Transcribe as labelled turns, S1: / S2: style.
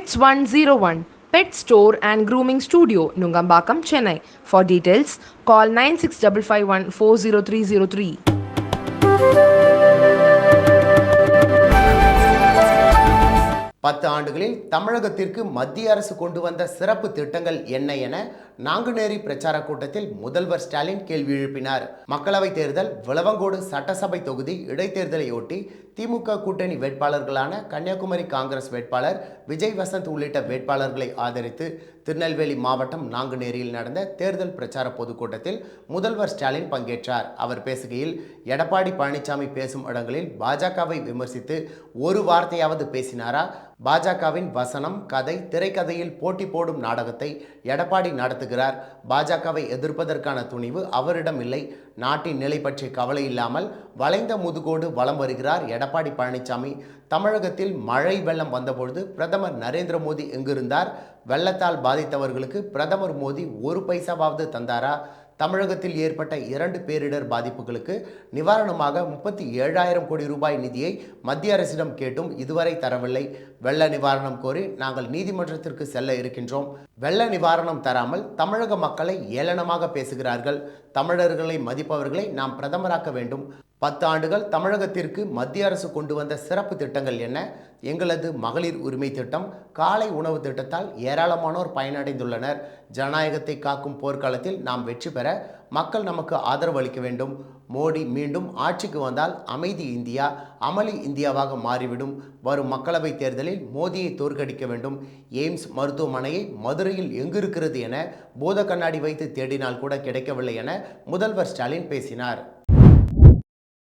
S1: Pets 101 Pet Store and Grooming Studio, Nungambakam, Chennai. For details, call 96551 40303.
S2: 10 ஆண்டுகளில் தமிழகத்திற்கு மத்திய அரசு கொண்டு வந்த சிறப்பு திட்டங்கள் என்ன என நாங்குநேரி பிரச்சார கூட்டத்தில் முதல்வர் ஸ்டாலின் கேள்வி எழுப்பினார். மக்களவைத் தேர்தல், விளவங்கோடு சட்டசபை தொகுதி இடைத்தேர்தலையொட்டி திமுக கூட்டணி வேட்பாளர்களான கன்னியாகுமரி காங்கிரஸ் வேட்பாளர் விஜய் வசந்த் உள்ளிட்ட வேட்பாளர்களை ஆதரித்து திருநெல்வேலி மாவட்டம் நாங்குநேரியில் நடந்த தேர்தல் பிரச்சார பொதுக்கூட்டத்தில் முதல்வர் ஸ்டாலின் பங்கேற்றார். அவர் பேசுகையில், எடப்பாடி பழனிசாமி பேசும் இடங்களில் பாஜகவை விமர்சித்து ஒரு வார்த்தையாவது பேசினாரா? பாஜகவின் வசனம், கதை, திரைக்கதையில் போட்டி போடும் நாடகத்தை எடப்பாடி நடத்துகிறார். பாஜகவை எதிர்ப்பதற்கான துணிவு அவரிடம் இல்லை. நாட்டின் நிலை பற்றி கவலை இல்லாமல் வளைந்த முதுகோடு வலம் வருகிறார் எடப்பாடி பழனிசாமி. தமிழகத்தில் மழை வெள்ளம் வந்தபொழுது பிரதமர் நரேந்திர மோடி எங்கிருந்தார்? வெள்ளத்தால் பாதித்தவர்களுக்கு பிரதமர் மோடி ஒரு பைசாவாவது தந்தாரா? தமிழகத்தில் ஏற்பட்ட 2 பேரிடர் பாதிப்புகளுக்கு நிவாரணமாக 37,000 கோடி ரூபாய் நிதியை மத்திய அரசிடம் கேட்டும் இதுவரை தரவில்லை. வெள்ள நிவாரணம் கோரி நாங்கள் நீதிமன்றத்திற்கு செல்ல இருக்கின்றோம். வெள்ள நிவாரணம் தராமல் தமிழக மக்களை ஏளனமாக பேசுகிறார்கள். தமிழர்களை மதிப்பவர்களை நாம் பிரதமராக்க வேண்டும். 10 ஆண்டுகள் தமிழகத்திற்கு மத்திய அரசு கொண்டு வந்த சிறப்பு திட்டங்கள் என்ன? எங்களது மகளிர் உரிமை திட்டம், காலை உணவு திட்டத்தால் ஏராளமானோர் பயனடைந்துள்ளனர். ஜனநாயகத்தை காக்கும் போர்க்காலத்தில் நாம் வெற்றி பெற மக்கள் நமக்கு ஆதரவு அளிக்க வேண்டும். மோடி மீண்டும் ஆட்சிக்கு வந்தால் அமைதி இந்தியா, அமளி இந்தியாவாக மாறிவிடும். வரும் மக்களவைத் தேர்தலில் மோடியை தோற்கடிக்க வேண்டும். எய்ம்ஸ் மருத்துவமனையை மதுரையில் எங்கிருக்கிறது என பூத கண்ணாடி வைத்து தேடினால் கூட கிடைக்கவில்லை என முதல்வர் ஸ்டாலின் பேசினார்.